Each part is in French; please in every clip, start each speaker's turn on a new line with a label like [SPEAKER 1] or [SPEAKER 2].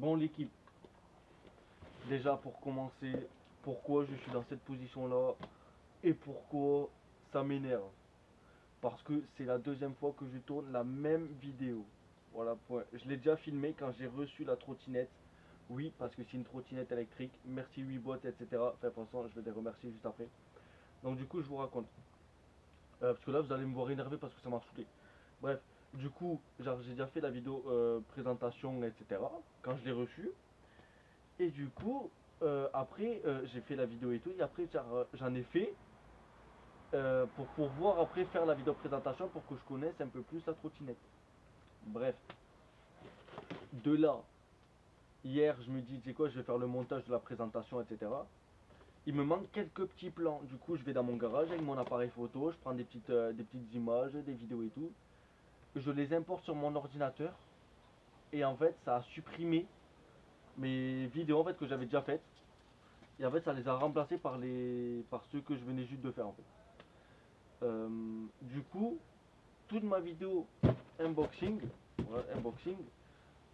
[SPEAKER 1] Bon l'équipe, déjà pour commencer, pourquoi je suis dans cette position là et pourquoi ça m'énerve. Parce que c'est la deuxième fois que je tourne la même vidéo. Voilà, point. Je l'ai déjà filmé quand j'ai reçu la trottinette. Oui, parce que c'est une trottinette électrique. Merci Weebot, etc. Enfin, de toute façon, je vais les remercier juste après. Donc du coup, je vous raconte. Parce que là, vous allez me voir énervé parce que ça m'a saoulé. Bref, du coup, genre, j'ai déjà fait la vidéo présentation, etc. Quand je l'ai reçue. Et du coup, après, j'ai fait la vidéo et tout. Et après, j'en ai fait pour pouvoir après faire la vidéo présentation pour que je connaisse un peu plus la trottinette. Bref, de là, hier, je me dis, tu sais quoi, je vais faire le montage de la présentation, etc. Il me manque quelques petits plans. Du coup, je vais dans mon garage avec mon appareil photo, je prends des petites images, des vidéos et tout. Je les importe sur mon ordinateur. Et en fait, ça a supprimé mes vidéos en fait, que j'avais déjà faites. Et en fait, ça les a remplacées par ceux que je venais juste de faire en fait. Du coup, toute ma vidéo unboxing, voilà, unboxing,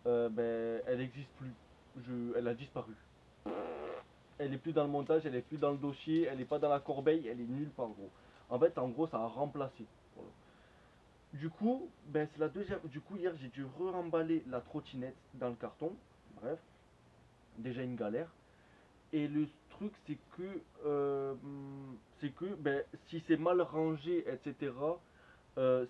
[SPEAKER 1] ben, elle n'existe plus. Elle a disparu. Elle est plus dans le montage, elle est plus dans le dossier, elle est pas dans la corbeille, elle est nulle part gros. En fait, en gros, ça a remplacé. Voilà. Du coup, ben c'est la deuxième. Du coup, hier, j'ai dû re-remballer la trottinette dans le carton. Bref, déjà une galère. Et le truc, c'est que ben, si c'est mal rangé, etc.,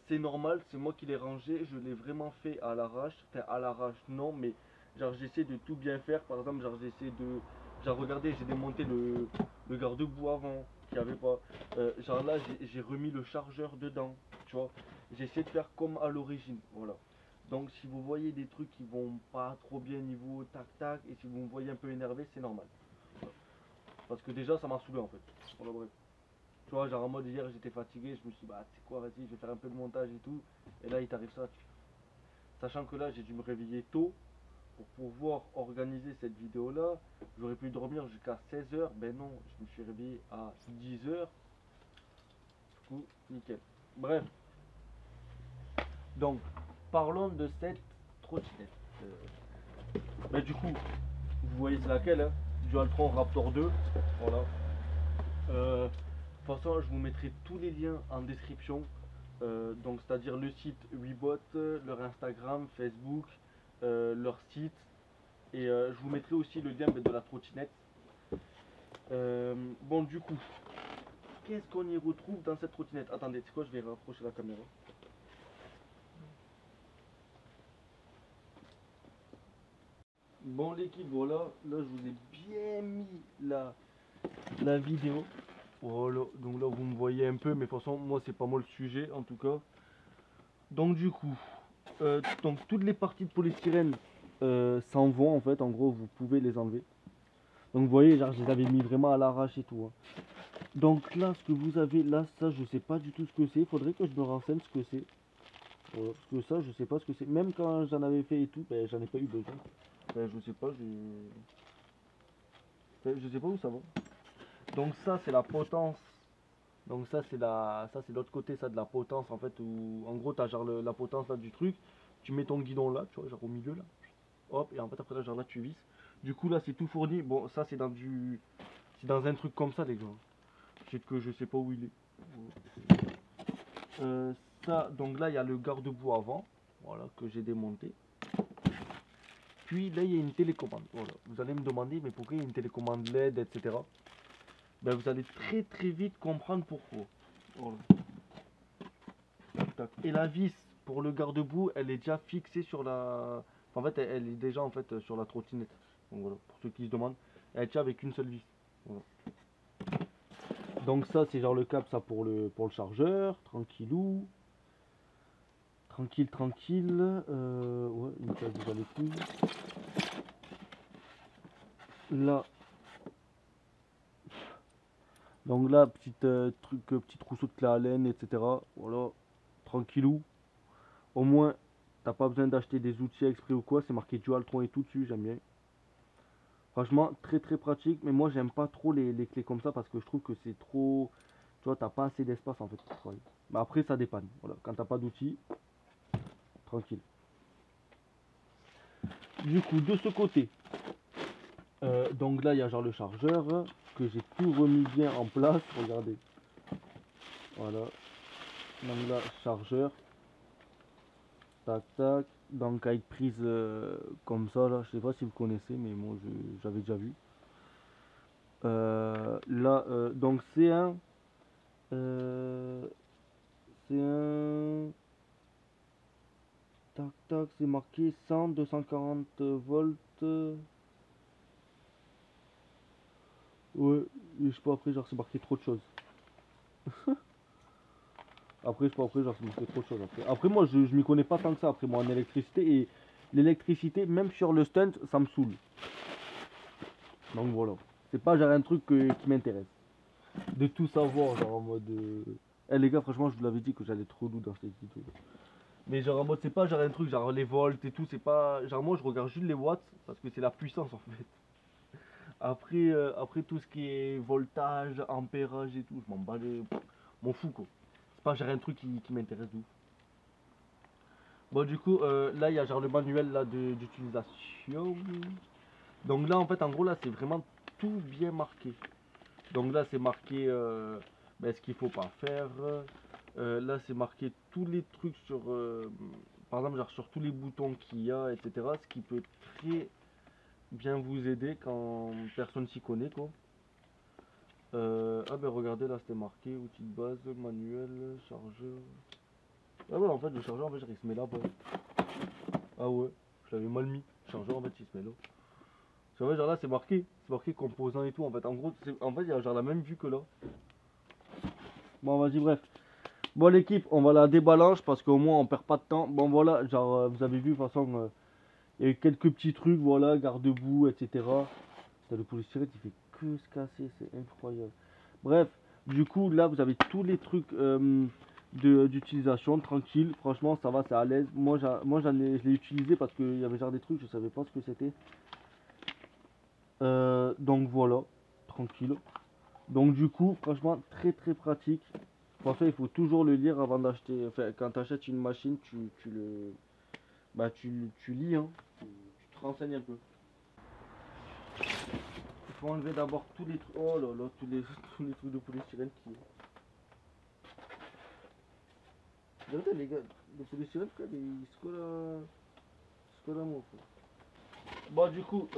[SPEAKER 1] c'est normal, c'est moi qui l'ai rangé, je l'ai vraiment fait à l'arrache. Enfin, à l'arrache, non, mais genre j'essaie de tout bien faire. Par exemple, genre j'essaie de. Genre, regardez, j'ai démonté le garde-boue avant, qu'il n'y avait pas. Genre là, j'ai remis le chargeur dedans, tu vois. J'essaie de faire comme à l'origine, voilà. Donc, si vous voyez des trucs qui vont pas trop bien niveau tac-tac, et si vous me voyez un peu énervé, c'est normal. Parce que déjà, ça m'a saoulé en fait. Voilà, bref. Tu vois, genre en mode hier j'étais fatigué, je me suis dit bah c'est quoi, vas-y, je vais faire un peu de montage et tout. Et là il t'arrive ça. Sachant que là j'ai dû me réveiller tôt pour pouvoir organiser cette vidéo là. J'aurais pu dormir jusqu'à 16h, ben non, je me suis réveillé à 10h. Du coup, nickel. Bref, donc parlons de cette trottinette. Ben du coup, vous voyez c'est laquelle hein, Dualtron Raptor 2. Voilà. De toute façon, je vous mettrai tous les liens en description. Donc, c'est-à-dire le site Weebot, leur Instagram, Facebook, leur site. Et je vous mettrai aussi le lien de la trottinette. Bon, du coup, qu'est-ce qu'on y retrouve dans cette trottinette? Attendez, c'est quoi? Je vais rapprocher la caméra. Bon, l'équipe, voilà. Là, je vous ai bien mis la vidéo. Voilà, donc là, vous me voyez un peu, mais de toute façon, moi, c'est pas moi le sujet, en tout cas. Donc, du coup, donc toutes les parties de polystyrène s'en vont, en fait. En gros, vous pouvez les enlever. Donc, vous voyez, genre, je les avais mis vraiment à l'arrache et tout. Hein. Donc, là, ce que vous avez, là, ça, je sais pas du tout ce que c'est. Il faudrait que je me renseigne ce que c'est. Voilà, parce que ça, je sais pas ce que c'est. Même quand j'en avais fait et tout, ben, j'en ai pas eu besoin. Ben, je sais pas, je sais pas où ça va. Donc, ça, c'est la potence. Donc ça c'est l'autre côté ça de la potence en fait où en gros t'as genre la potence là du truc, tu mets ton guidon là, tu vois, genre au milieu là, hop, et en fait après là genre là tu visses. Du coup là c'est tout fourni, bon ça c'est dans un truc comme ça les gars. C'est que je sais pas où il est. Ça donc là il y a le garde-boue avant, voilà que j'ai démonté. Puis là il y a une télécommande, voilà. Vous allez me demander mais pourquoi il y a une télécommande LED etc. Ben vous allez très très vite comprendre pourquoi. Voilà. Et la vis pour le garde-boue, elle est déjà fixée sur la. En fait, elle est déjà en fait sur la trottinette. Donc voilà, pour ceux qui se demandent, elle tient avec une seule vis. Voilà. Donc ça, c'est genre le câble ça pour le chargeur, tranquillou, tranquille, tranquille. Ouais, une place déjà les couilles. Là, donc là, petit trousseau de clé à laine, etc. Voilà, tranquillou. Au moins, t'as pas besoin d'acheter des outils exprès ou quoi. C'est marqué Dualtron et tout dessus, j'aime bien. Franchement, très très pratique, mais moi j'aime pas trop les clés comme ça parce que je trouve que c'est trop. Tu vois, t'as pas assez d'espace en fait pour travailler. Mais après, ça dépanne. Voilà, quand t'as pas d'outils, tranquille. Du coup, de ce côté, donc là, il y a genre le chargeur que j'ai tout remis bien en place. Regardez. Voilà. Donc là, chargeur. Tac, tac. Donc avec prise comme ça, là. Je sais pas si vous connaissez, mais moi, j'avais déjà vu. Là, donc euh, c'est un, tac, tac, c'est marqué 100, 240 volts. Ouais, et je sais pas, après, genre, c'est marqué trop de choses. Après, je sais pas, après, genre, c'est marqué trop de choses. Après moi, je m'y connais pas tant que ça, après, moi, en électricité. Et l'électricité, même sur le stunt, ça me saoule. Donc voilà. C'est pas genre un truc qui m'intéresse. De tout savoir, genre en mode. Eh les gars, franchement, je vous l'avais dit que j'allais trop doux dans cette vidéo. Mais genre en mode, c'est pas genre un truc, genre les volts et tout, c'est pas. Genre moi, je regarde juste les watts parce que c'est la puissance en fait. Après tout ce qui est voltage, ampérage et tout, je m'en bats les. M'en fous quoi. C'est pas genre un truc qui m'intéresse d'où. Bon, du coup, là, il y a genre le manuel là d'utilisation. Donc là, en fait, en gros, là, c'est vraiment tout bien marqué. Donc là, c'est marqué ben, ce qu'il faut pas faire. Là, c'est marqué tous les trucs sur, par exemple, genre sur tous les boutons qu'il y a, etc. Ce qui peut très bien vous aider quand personne s'y connaît, quoi. Ah ben regardez, là, c'était marqué outil de base, manuel, chargeur. Ah ouais, en fait, le chargeur, en fait, il se met là, ouais. Ah ouais, je l'avais mal mis. Le chargeur, en fait, il se met là. C'est vrai, genre là, c'est marqué composant et tout. En fait, en gros, en fait, il y a genre la même vue que là. Bon, vas-y, bref. Bon l'équipe, on va la débalance parce qu'au moins on perd pas de temps. Bon voilà, genre vous avez vu de toute façon, il y a eu quelques petits trucs, voilà, garde-boue, etc. Le polystyrène il fait que se casser, c'est incroyable. Bref, du coup là vous avez tous les trucs d'utilisation, tranquille, franchement ça va, c'est à l'aise. Moi, je l'ai utilisé parce qu'il y avait genre des trucs, je savais pas ce que c'était. Donc voilà, tranquille. Donc du coup, franchement, très très pratique. Pour ça, il faut toujours le lire avant d'acheter. Enfin, quand tu achètes une machine, tu lis, hein. Tu te renseignes un peu. Il faut enlever d'abord tous les trucs. Oh là là, tous les trucs de polystyrène qui. Regardez les gars, le polystyrène, il se colle à moi. Quoi. Bon, du coup,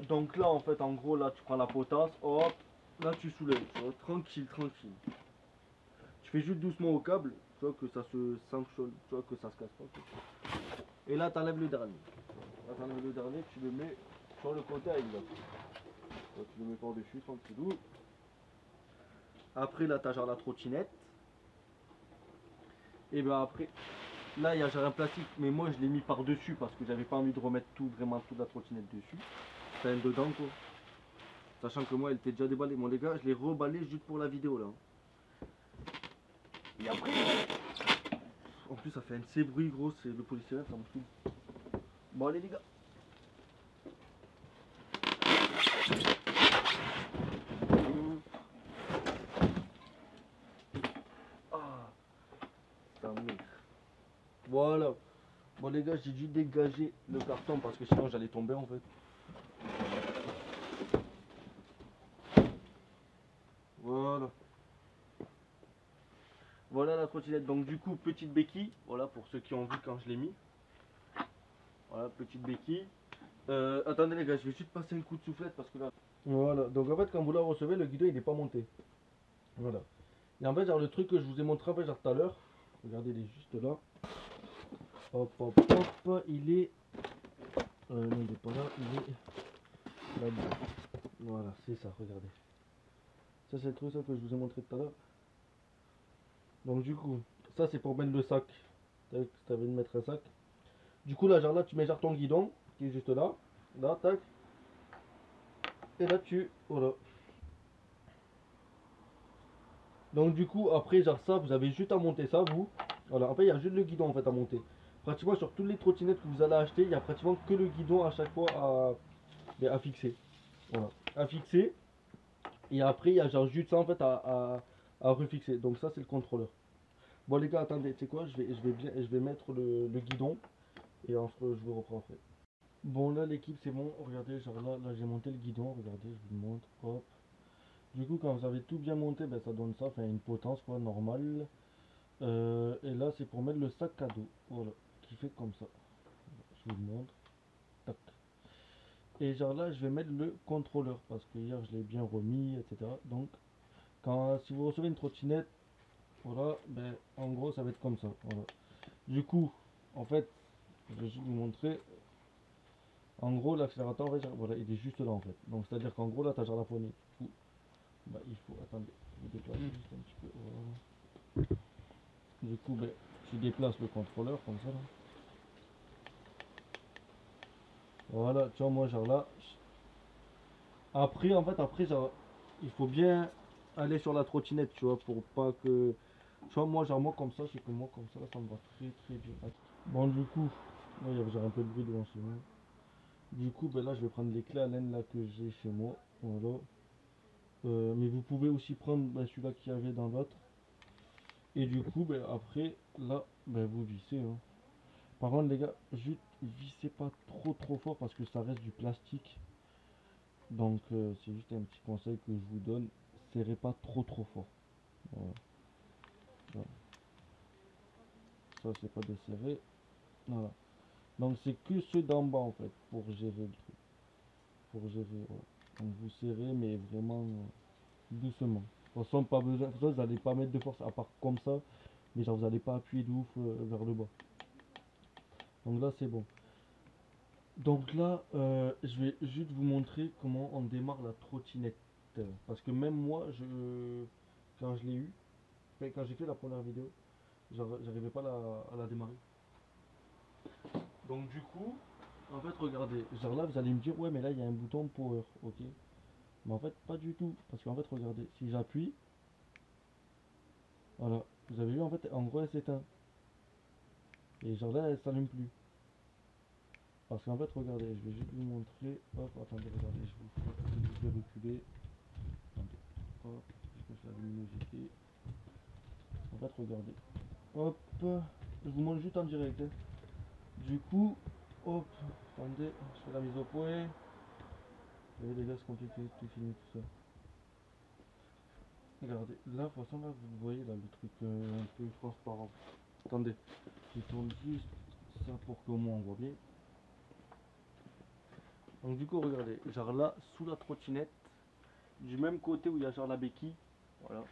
[SPEAKER 1] donc là, en fait, en gros, là, tu prends la potasse, hop, là, tu soulèves, tu vois, tranquille, tranquille. Tu fais juste doucement au câble, tu vois, que ça se sanctionne, tu vois, que ça se casse pas. Quoi. Et là, t'enlèves le dernier. Là, t'enlèves le dernier, tu le mets sur le côté avec là. Tu le mets par-dessus, tranquillou. Après, là, t'as genre la trottinette. Et ben après, là, il y a genre un plastique, mais moi, je l'ai mis par-dessus parce que j'avais pas envie de remettre tout, vraiment toute la trottinette dessus. Enfin, dedans, quoi. Sachant que moi, elle était déjà déballée. Bon, les gars, je l'ai reballé juste pour la vidéo, là. Et après, en plus, ça fait un de ces bruits, gros. C'est le polystyrène, ça me saoule. Bon, allez, les gars. Ah, ça merde. Voilà. Bon, les gars, j'ai dû dégager le carton parce que sinon, j'allais tomber, en fait. Voilà. Voilà la trottinette. Donc, du coup, petite béquille. Voilà, pour ceux qui ont vu quand je l'ai mis. Voilà, petite béquille. Attendez les gars, je vais juste passer un coup de soufflette parce que là. Voilà, donc en fait quand vous la recevez, le guidon il n'est pas monté. Voilà. Et en fait genre le truc que je vous ai montré en fait, genre tout à l'heure, regardez il est juste là. Hop hop hop, il est. Non il est pas là, il est là-bas. Voilà, c'est ça, regardez. Ça c'est le truc ça, que je vous ai montré tout à l'heure. Donc du coup, ça c'est pour mettre le sac. Tac, si t'avais de mettre un sac. Du coup là genre là tu mets genre ton guidon qui est juste là. Là, tac. Et là tu. Voilà. Donc du coup, après, genre ça, vous avez juste à monter ça, vous. Voilà, après, il y a juste le guidon en fait à monter. Pratiquement sur toutes les trottinettes que vous allez acheter, il n'y a pratiquement que le guidon à chaque fois à fixer. Voilà, à fixer. Et après, il y a genre juste ça en fait à refixer. Donc ça, c'est le contrôleur. Bon les gars, attendez, tu sais quoi, je vais mettre le guidon et je vous reprends après. Bon là l'équipe c'est bon, regardez, genre là j'ai monté le guidon, regardez, je vous le montre, hop. Du coup quand vous avez tout bien monté, ben, ça donne ça, enfin une potence quoi, normale. Et là c'est pour mettre le sac à dos, voilà, qui fait comme ça. Je vous le montre, tac. Et genre là je vais mettre le contrôleur, parce que hier je l'ai bien remis, etc. Donc si vous recevez une trottinette, voilà, ben en gros ça va être comme ça, voilà. Du coup, en fait, je vais juste vous montrer. En gros, l'accélérateur, en fait, voilà, il est juste là en fait. Donc, c'est-à-dire qu'en gros, là, tu as genre la poignée. Du coup, bah, il faut. Attendez, je vais déplacer juste un petit peu. Voilà. Du coup, ben, je déplace le contrôleur comme ça. Là. Voilà, tu vois, moi, genre là. Après, en fait, après, genre, il faut bien aller sur la trottinette, tu vois, pour pas que. Tu vois, moi, genre, moi, comme ça, c'est que moi, comme ça, là, ça me va très très bien. Bon, du coup, là, il y avait genre un peu de bruit devant chez moi. Du coup, ben là, je vais prendre les clés à laine là que j'ai chez moi. Voilà. Mais vous pouvez aussi prendre ben, celui-là qu'il y avait dans l'autre. Et du coup, ben, après, là, ben, vous vissez. Hein. Par contre, les gars, juste vissez pas trop trop fort parce que ça reste du plastique. Donc, c'est juste un petit conseil que je vous donne. Serrez pas trop trop fort. Voilà. Voilà. Ça, c'est pas desserré. Voilà. Donc, c'est que ceux d'en bas en fait pour gérer le truc. Pour gérer. Voilà. Donc, vous serrez, mais vraiment doucement. De toute façon, pas besoin. De toute façon, vous n'allez pas mettre de force à part comme ça. Mais genre, vous n'allez pas appuyer de ouf vers le bas. Donc là, c'est bon. Donc là, je vais juste vous montrer comment on démarre la trottinette. Parce que même moi, quand je l'ai eu, enfin, quand j'ai fait la première vidéo, j'arrivais pas à la démarrer. Donc du coup, en fait, regardez, genre là, vous allez me dire, ouais, mais là, il y a un bouton power, ok. Mais en fait, pas du tout. Parce qu'en fait, regardez, si j'appuie, voilà, vous avez vu, en fait, en gros, elle s'éteint. Et genre là, elle s'allume plus. Parce qu'en fait, regardez, je vais juste vous montrer. Hop, attendez, regardez, je vais reculer. Attendez, hop, je mets la luminosité. En fait, regardez. Hop, je vous montre juste en direct. Hein. Du coup, hop, attendez, je fais la mise au point. Vous voyez les gars, c'est compliqué, tout fini, tout ça. Regardez, là, de toute façon, là, vous voyez, là, le truc un peu transparent. Attendez, je tourne juste ça pour qu'au moins on voit bien. Donc du coup, regardez, genre là, sous la trottinette, du même côté où il y a genre la béquille, voilà.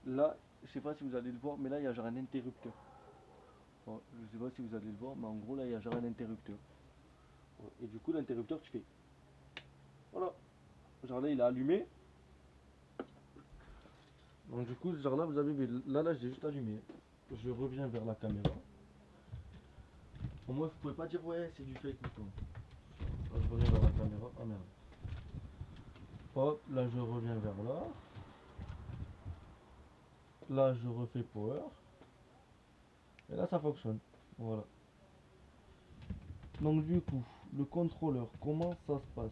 [SPEAKER 1] Là, je sais pas si vous allez le voir, mais là, il y a genre un interrupteur. Bon, je sais pas si vous allez le voir, mais en gros, là, il y a genre un interrupteur. Et du coup, l'interrupteur, tu fais. Voilà. Genre là, il est allumé. Donc du coup, genre là, vous avez vu, là, j'ai juste allumé. Je reviens vers la caméra. Au moins, vous pouvez pas dire, ouais, c'est du fake ou quoi. Là, je reviens vers la caméra. Ah merde. Hop, là, je reviens vers là. Là, je refais power. Et là, ça fonctionne. Voilà. Donc du coup, le contrôleur, comment ça se passe?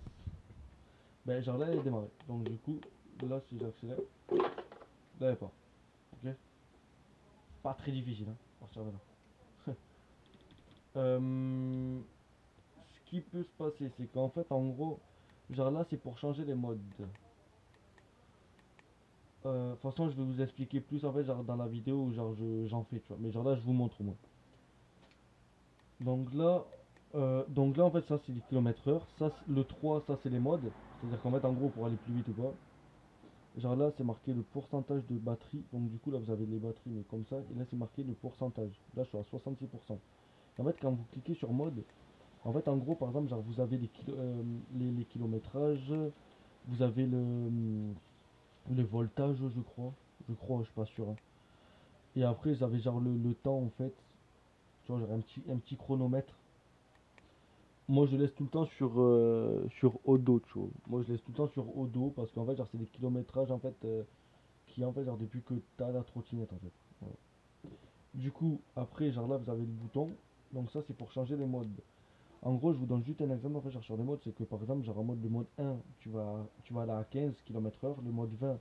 [SPEAKER 1] Ben, genre là, elle est démarrée. Donc du coup, là, si j'accélère, là, elle part. Ok. Pas très difficile, hein, à partir de là. Ce qui peut se passer, c'est qu'en fait, en gros, genre là, c'est pour changer les modes. De toute façon, je vais vous expliquer plus en fait, genre dans la vidéo où genre j'en fais, tu vois. Mais genre là, je vous montre moi. Donc là, en fait, ça c'est les kilomètres heure. Ça, le 3 ça c'est les modes. C'est-à-dire qu'en fait, en gros, pour aller plus vite ou pas. Genre là, c'est marqué le pourcentage de batterie. Donc du coup, là, vous avez les batteries, mais comme ça. Et là, c'est marqué le pourcentage. Là, je suis à 66%. En fait, quand vous cliquez sur mode, en fait, en gros, par exemple, genre, vous avez les kilométrages, vous avez le voltage, je crois. Je suis pas sûr. Hein. Et après, vous avez genre le temps, en fait. Tu vois, genre un petit chronomètre. Moi, je laisse tout le temps sur Odo, tu vois. Moi, je laisse tout le temps sur Odo parce qu'en fait, genre, c'est des kilométrages, en fait, qui, en fait, genre, depuis que t'as la trottinette, en fait. Voilà. Du coup, après, genre là, vous avez le bouton. Donc ça, c'est pour changer les modes. En gros, je vous donne juste un exemple en fait, genre sur les modes, c'est que par exemple, genre en mode le mode 1, tu vas aller à 15 km/h, le mode 20,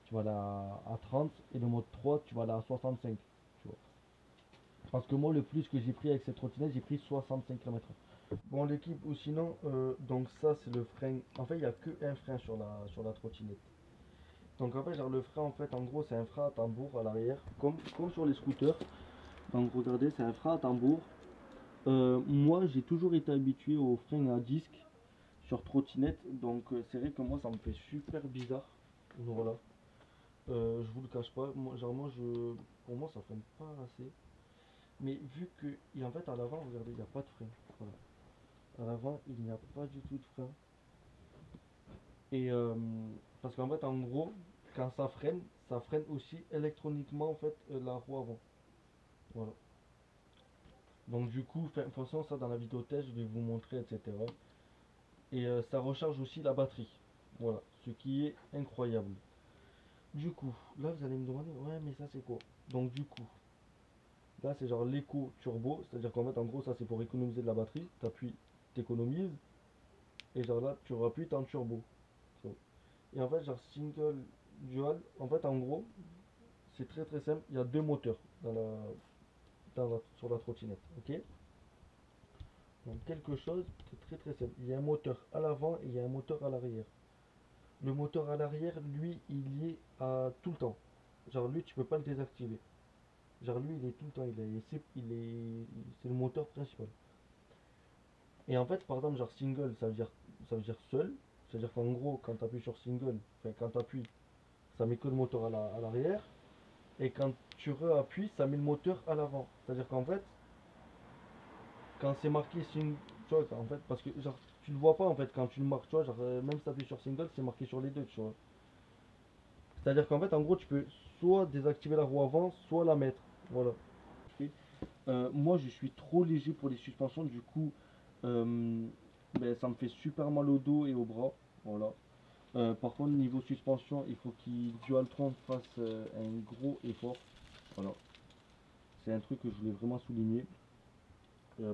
[SPEAKER 1] tu vas aller à 30, et le mode 3, tu vas aller à 65, tu vois. Parce que moi, le plus que j'ai pris avec cette trottinette, j'ai pris 65 km/h. Bon l'équipe, ou sinon, donc ça c'est le frein. En fait, il n'y a que un frein sur la trottinette. Donc en fait, genre le frein, en fait, en gros, c'est un frein à tambour à l'arrière, comme sur les scooters. Donc regardez, c'est un frein à tambour. Moi, j'ai toujours été habitué aux freins à disque sur trottinette, donc c'est vrai que moi, ça me fait super bizarre. Voilà. Je vous le cache pas, moi, genre moi, pour moi, ça freine pas assez. Mais vu que, et en fait, à l'avant, regardez, il n'y a pas de frein. Voilà. À l'avant, il n'y a pas du tout de frein. Et parce qu'en fait, en gros, quand ça freine aussi électroniquement en fait la roue avant. Voilà. Donc du coup, de toute façon, ça dans la vidéo test, je vais vous montrer, etc. Et ça recharge aussi la batterie. Voilà, ce qui est incroyable. Du coup, là vous allez me demander, ouais mais ça c'est quoi? Donc du coup, là c'est genre l'éco turbo, c'est-à-dire qu'en fait en gros ça c'est pour économiser de la batterie, t'appuies, t'économises, et genre là tu rappuies, t'es en turbo. Et en fait genre single, dual, en fait en gros, c'est très très simple, il y a deux moteurs sur la trottinette, ok? Donc quelque chose de très très simple. Il y a un moteur à l'avant et il y a un moteur à l'arrière. Le moteur à l'arrière, lui, il y est à tout le temps. Genre lui, tu peux pas le désactiver. Genre lui, il est tout le temps, c'est le moteur principal. Et en fait, par exemple, genre single, ça veut dire seul. C'est-à-dire qu'en gros, quand tu appuies sur single, enfin quand tu appuies, ça met que le moteur à l'arrière. Et quand tu réappuies, ça met le moteur à l'avant. C'est-à-dire qu'en fait, quand c'est marqué single, tu vois, en fait, parce que genre, tu le vois pas en fait quand tu le marques, tu vois, genre, même si tu appuies sur single, c'est marqué sur les deux, tu vois. C'est-à-dire qu'en fait, en gros, tu peux soit désactiver la roue avant, soit la mettre. Voilà. Et, moi, je suis trop léger pour les suspensions, du coup, euh, ben, ça me fait super mal au dos et au bras. Voilà. Par contre, niveau suspension, il faut qu'il Dualtron fasse un gros effort. Voilà. C'est un truc que je voulais vraiment souligner.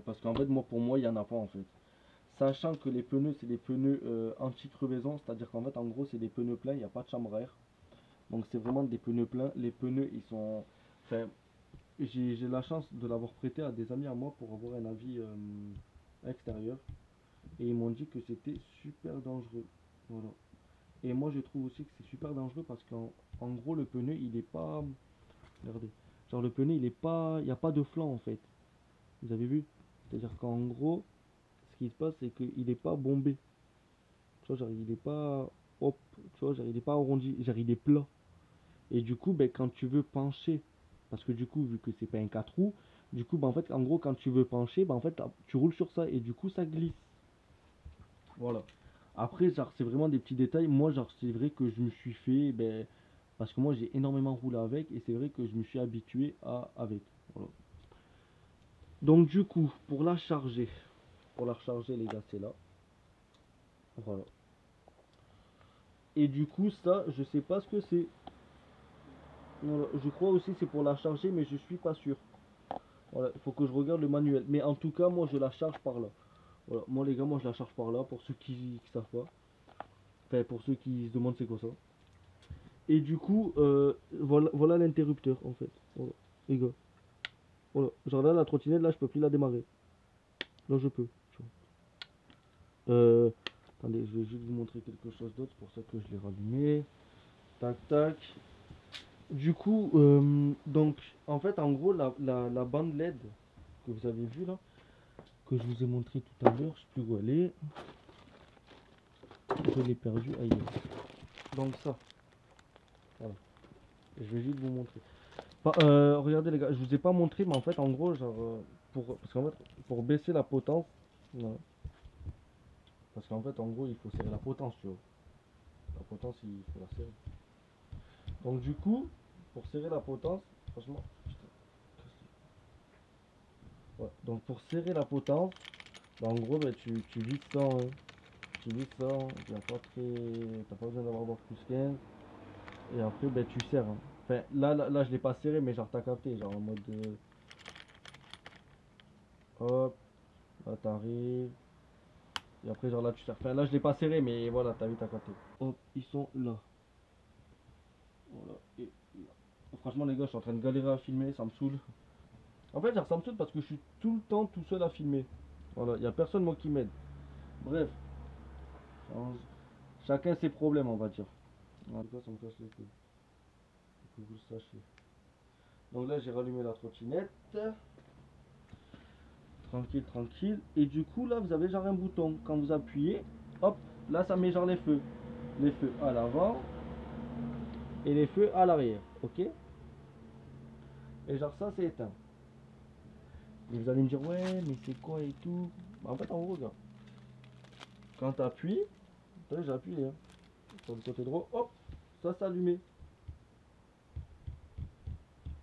[SPEAKER 1] Parce qu'en fait, moi, pour moi, il n'y en a pas en fait. Sachant que les pneus, c'est des pneus anti-crevaison, c'est-à-dire qu'en fait, en gros, c'est des pneus pleins, il n'y a pas de chambre à air. Donc, c'est vraiment des pneus pleins. Les pneus, ils sont. Enfin, j'ai la chance de l'avoir prêté à des amis à moi pour avoir un avis extérieur. Et ils m'ont dit que c'était super dangereux. Voilà. Et moi, je trouve aussi que c'est super dangereux parce qu'en gros, le pneu, il est pas. Regardez. Genre, le pneu, il est pas. Il n'y a pas de flanc en fait. Vous avez vu? C'est-à-dire qu'en gros, ce qui se passe, c'est qu'il n'est pas bombé. Tu vois, genre, il est pas. Hop, tu vois, genre, il est pas arrondi, genre, il est plat. Et du coup, ben, quand tu veux pencher, parce que du coup, vu que c'est pas un 4 roues, du coup, ben, en fait, en gros, quand tu veux pencher, ben, en fait, tu roules sur ça et du coup, ça glisse. Voilà. Après, genre, c'est vraiment des petits détails. Moi, genre, c'est vrai que je me suis fait, ben, parce que moi, j'ai énormément roulé avec et c'est vrai que je me suis habitué avec. Voilà. Donc, du coup, pour la recharger, les gars, c'est là. Voilà. Et du coup, ça, je sais pas ce que c'est. Voilà. Je crois aussi que c'est pour la charger, mais je suis pas sûr. Voilà, il faut que je regarde le manuel. Mais en tout cas, moi, je la charge par là. Voilà, moi, les gars, moi, je la charge par là, pour ceux qui savent pas. Enfin, pour ceux qui se demandent c'est quoi ça. Et du coup, voilà l'interrupteur, en fait. Voilà, les gars. Voilà. Genre là, la trottinette, là, je peux plus la démarrer. Là, je peux. Tu vois. Attendez, je vais juste vous montrer quelque chose d'autre. C'est pour ça que je l'ai rallumé. Tac, tac. Du coup, donc, en fait, en gros, la bande LED que vous avez vue là, que je vous ai montré tout à l'heure, je sais plus où elle est. Je l'ai perdu ailleurs. Donc ça, voilà. Je vais juste vous montrer. Regardez les gars, je vous ai pas montré, mais en fait, en gros, genre, parce qu'en fait, pour baisser la potence, voilà. Parce qu'en fait, en gros, il faut serrer la potence, tu vois. La potence, il faut la serrer. Donc du coup, pour serrer la potence, franchement, putain, ouais. Donc pour serrer la potence, bah, en gros, bah, tu vises ça, hein. Tu vises ça, t'as pas besoin d'avoir d'or plus 15. Et après, bah, tu serres, hein. Enfin, là, je l'ai pas serré, mais genre, t'as capté, genre en mode, hop, là, t'arrives. Et après, genre là, tu serres. Enfin, là, je l'ai pas serré, mais voilà, t'as vu, t'as capté. Hop, ils sont là. Voilà. Et là. Franchement, les gars, je suis en train de galérer à filmer, ça me saoule. En fait, genre, ça me saoule parce que je suis tout le temps tout seul à filmer. Voilà, il n'y a personne moi qui m'aide. Bref, chacun ses problèmes, on va dire. En tout cas, ça me casse les couilles. Que vous le sachiez. Donc là, j'ai rallumé la trottinette. Tranquille, tranquille. Et du coup, là, vous avez genre un bouton. Quand vous appuyez, hop, là, ça met genre les feux. Les feux à l'avant et les feux à l'arrière. Ok? Et genre ça, c'est éteint. Et vous allez me dire, ouais, mais c'est quoi et tout? Bah, en fait, en gros, regarde. Quand tu appuies, j'ai appuyé, hein, sur le côté droit, hop, ça s'est allumé.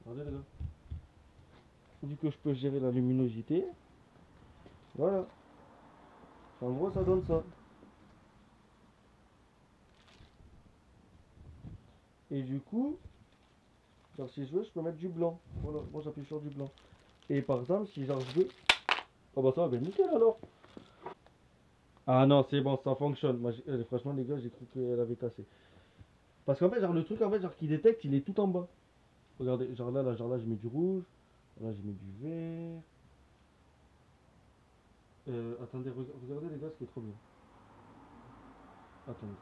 [SPEAKER 1] Regardez les gars. Vu que je peux gérer la luminosité, voilà. En gros, ça donne ça. Et du coup, genre si je veux, je peux mettre du blanc. Voilà, moi j'appuie sur du blanc. Et par exemple, si genre je veux... Oh bah ça va bien nickel alors. Ah non, c'est bon, ça fonctionne. Moi, franchement les gars, j'ai cru qu'elle avait cassé. Parce qu'en fait, genre le truc en fait, genre qui détecte, il est tout en bas. Regardez, genre là, j'ai mis du rouge. Là, j'ai mis du vert. Attendez, regardez les gars, ce qui est trop bien. Attendez.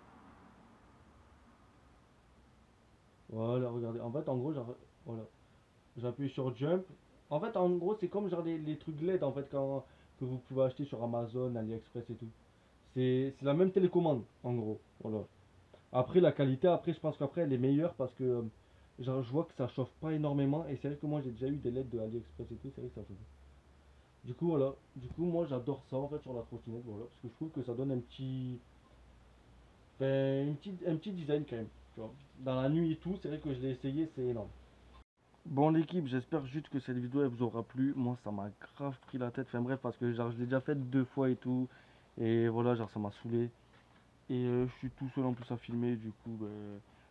[SPEAKER 1] Voilà, regardez. En fait, en gros, genre, voilà. J'appuie sur Jump. En fait, en gros, c'est comme genre les trucs LED en fait que vous pouvez acheter sur Amazon, AliExpress et tout. C'est la même télécommande, en gros. Voilà. Après, la qualité, après, je pense qu'après, elle est meilleure parce que genre, je vois que ça chauffe pas énormément. Et c'est vrai que moi, j'ai déjà eu des LED de AliExpress et tout. C'est vrai que ça chauffe. Du coup, voilà. Du coup, moi, j'adore ça en fait sur la trottinette. Voilà. Parce que je trouve que ça donne un petit. Ben, un petit design quand même. Tu vois. Dans la nuit et tout, c'est vrai que je l'ai essayé, c'est énorme. Bon l'équipe, j'espère juste que cette vidéo elle vous aura plu. Moi ça m'a grave pris la tête. Enfin bref, parce que genre je l'ai déjà fait 2 fois et tout. Et voilà, genre ça m'a saoulé. Et je suis tout seul en plus à filmer. Du coup,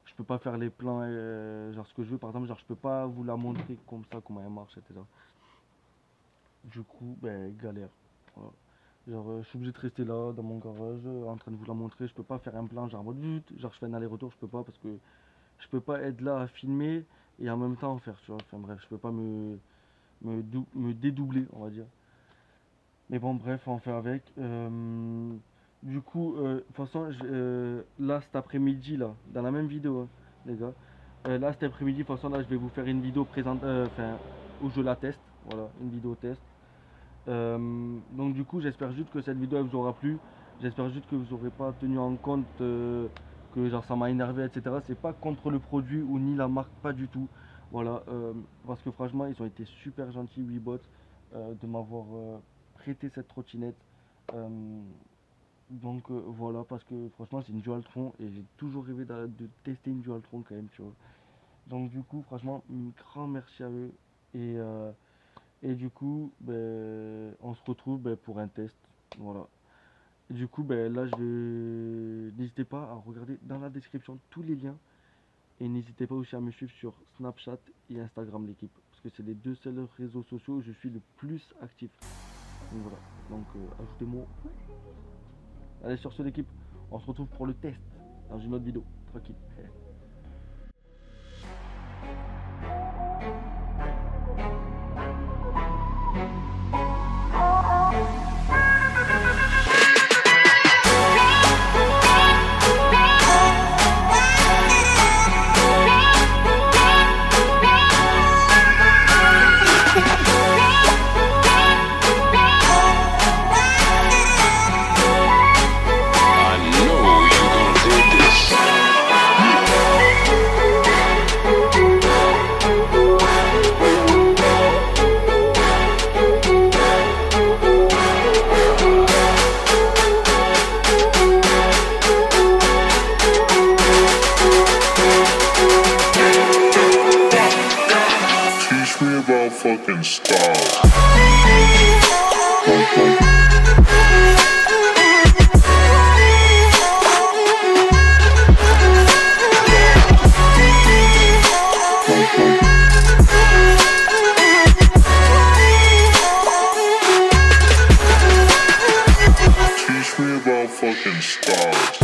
[SPEAKER 1] je peux pas faire les plans genre ce que je veux. Par exemple, genre je peux pas vous la montrer comme ça, comment elle marche, etc. Du coup, galère. Voilà. Genre je suis obligé de rester là dans mon garage en train de vous la montrer. Je peux pas faire un plan genre en mode genre je fais un aller-retour, je peux pas parce que je peux pas être là à filmer et en même temps en faire, tu vois. Enfin bref, je peux pas me dédoubler, on va dire. Mais bon, bref, on fait avec. Du coup, de toute façon, là cet après-midi, là, dans la même vidéo, hein, les gars. Là cet après-midi, de toute façon, là, je vais vous faire une vidéo présente, où je la teste. Voilà, une vidéo test. Donc du coup, j'espère juste que cette vidéo elle vous aura plu. J'espère juste que vous n'aurez pas tenu en compte que genre ça m'a énervé, etc. C'est pas contre le produit ou ni la marque, pas du tout. Voilà, parce que franchement, ils ont été super gentils, Weebot, de m'avoir prêté cette trottinette. Donc voilà, parce que franchement, c'est une Dualtron et j'ai toujours rêvé de tester une Dualtron quand même, tu vois. Donc du coup, franchement, un grand merci à eux. Et du coup, on se retrouve pour un test. Voilà. Et du coup, là, n'hésitez pas à regarder dans la description tous les liens. Et n'hésitez pas aussi à me suivre sur Snapchat et Instagram, l'équipe. Parce que c'est les 2 seuls réseaux sociaux où je suis le plus actif. Donc voilà. Donc ajoutez-moi. Allez, sur ce, l'équipe, on se retrouve pour le test dans une autre vidéo. Tranquille.
[SPEAKER 2] Fucking stars. Teach me about fucking stars.